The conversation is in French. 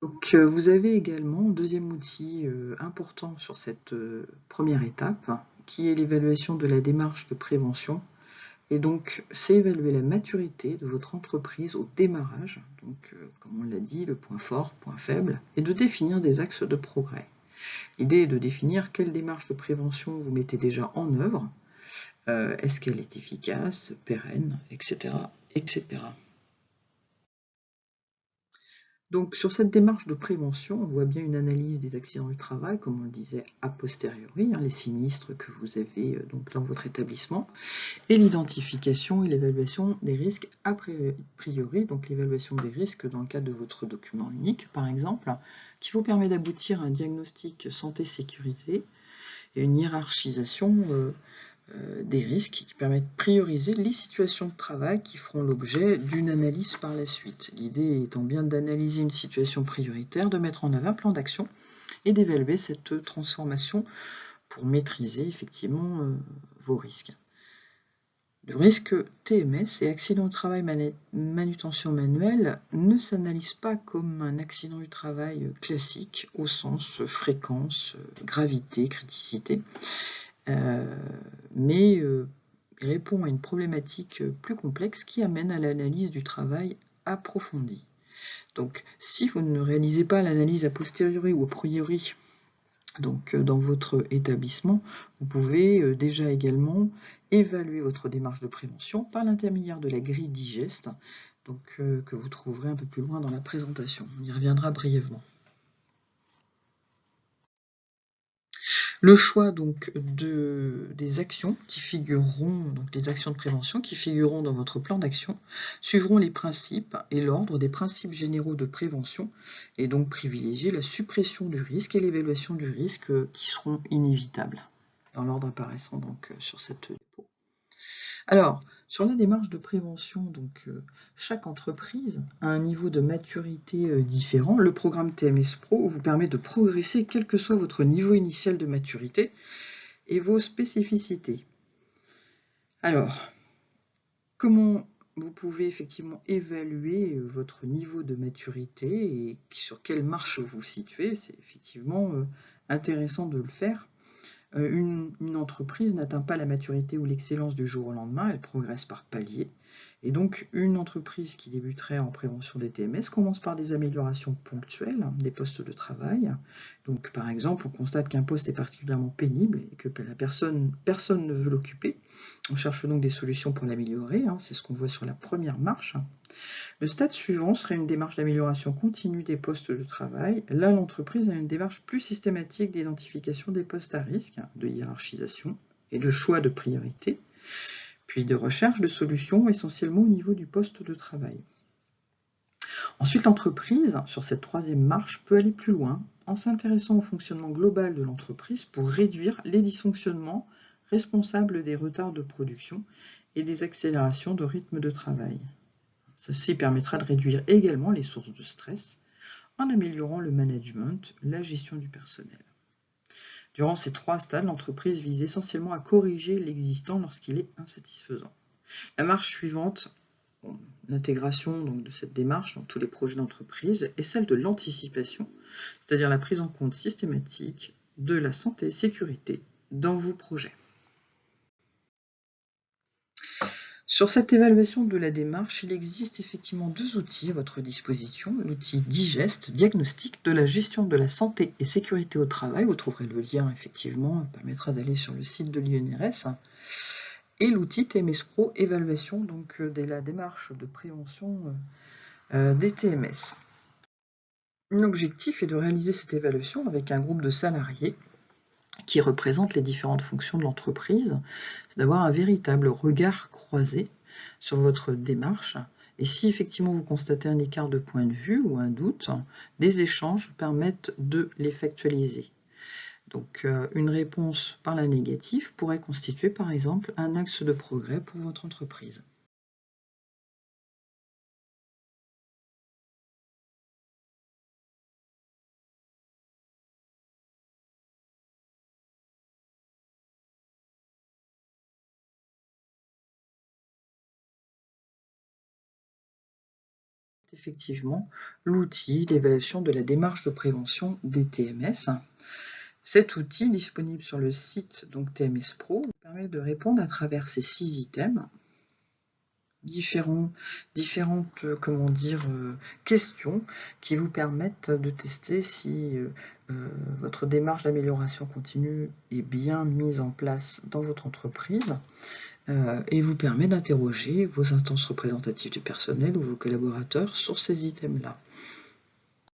Donc, vous avez également un deuxième outil important sur cette première étape, qui est l'évaluation de la démarche de prévention. Et donc, c'est évaluer la maturité de votre entreprise au démarrage, donc comme on l'a dit, le point fort, point faible, et de définir des axes de progrès. L'idée est de définir quelle démarche de prévention vous mettez déjà en œuvre, est-ce qu'elle est efficace, pérenne, etc., etc. Donc sur cette démarche de prévention, on voit bien une analyse des accidents du travail, comme on le disait a posteriori, les sinistres que vous avez donc dans votre établissement, et l'identification et l'évaluation des risques a priori, donc l'évaluation des risques dans le cadre de votre document unique, par exemple, qui vous permet d'aboutir à un diagnostic santé-sécurité et une hiérarchisation des risques qui permettent de prioriser les situations de travail qui feront l'objet d'une analyse par la suite. L'idée étant bien d'analyser une situation prioritaire, de mettre en œuvre un plan d'action et d'évaluer cette transformation pour maîtriser effectivement vos risques. Le risque TMS et accident du travail manutention manuelle ne s'analyse pas comme un accident du travail classique au sens fréquence, gravité, criticité, mais répond à une problématique plus complexe qui amène à l'analyse du travail approfondie. Donc, si vous ne réalisez pas l'analyse a posteriori ou a priori donc, dans votre établissement, vous pouvez déjà également évaluer votre démarche de prévention par l'intermédiaire de la grille digeste, donc, que vous trouverez un peu plus loin dans la présentation. On y reviendra brièvement. Le choix donc des actions qui figureront, donc les actions de prévention qui figureront dans votre plan d'action, suivront les principes et l'ordre des principes généraux de prévention et donc privilégier la suppression du risque et l'évaluation du risque qui seront inévitables dans l'ordre apparaissant donc sur cette diapo. Alors, sur la démarche de prévention, donc chaque entreprise a un niveau de maturité différent. Le programme TMS Pro vous permet de progresser quel que soit votre niveau initial de maturité et vos spécificités. Alors, comment vous pouvez effectivement évaluer votre niveau de maturité et sur quelle marche vous vous situez? C'est effectivement intéressant de le faire. Une entreprise n'atteint pas la maturité ou l'excellence du jour au lendemain, elle progresse par paliers. Et donc, une entreprise qui débuterait en prévention des TMS commence par des améliorations ponctuelles des postes de travail. Donc, par exemple, on constate qu'un poste est particulièrement pénible et que personne ne veut l'occuper. On cherche donc des solutions pour l'améliorer, c'est ce qu'on voit sur la première marche. Le stade suivant serait une démarche d'amélioration continue des postes de travail. Là, l'entreprise a une démarche plus systématique d'identification des postes à risque, de hiérarchisation et de choix de priorité, puis de recherche de solutions essentiellement au niveau du poste de travail. Ensuite, l'entreprise, sur cette troisième marche, peut aller plus loin en s'intéressant au fonctionnement global de l'entreprise pour réduire les dysfonctionnements responsables des retards de production et des accélérations de rythme de travail. Ceci permettra de réduire également les sources de stress en améliorant le management, la gestion du personnel. Durant ces trois stades, l'entreprise vise essentiellement à corriger l'existant lorsqu'il est insatisfaisant. La marche suivante, l'intégration de cette démarche dans tous les projets d'entreprise, est celle de l'anticipation, c'est-à-dire la prise en compte systématique de la santé et sécurité dans vos projets. Sur cette évaluation de la démarche, il existe effectivement deux outils à votre disposition. L'outil Digest, diagnostic de la gestion de la santé et sécurité au travail. Vous trouverez le lien, effectivement, permettra d'aller sur le site de l'INRS. Et l'outil TMS Pro, évaluation donc, de la démarche de prévention des TMS. L'objectif est de réaliser cette évaluation avec un groupe de salariés qui représentent les différentes fonctions de l'entreprise, c'est d'avoir un véritable regard croisé sur votre démarche. Et si effectivement vous constatez un écart de point de vue ou un doute, des échanges permettent de l'effectualiser. Donc une réponse par la négative pourrait constituer par exemple un axe de progrès pour votre entreprise. effectivement l'outil d'évaluation de la démarche de prévention des TMS. Cet outil, disponible sur le site donc TMS Pro, vous permet de répondre à travers ces 6 items différentes questions qui vous permettent de tester si votre démarche d'amélioration continue est bien mise en place dans votre entreprise et vous permet d'interroger vos instances représentatives du personnel ou vos collaborateurs sur ces items-là.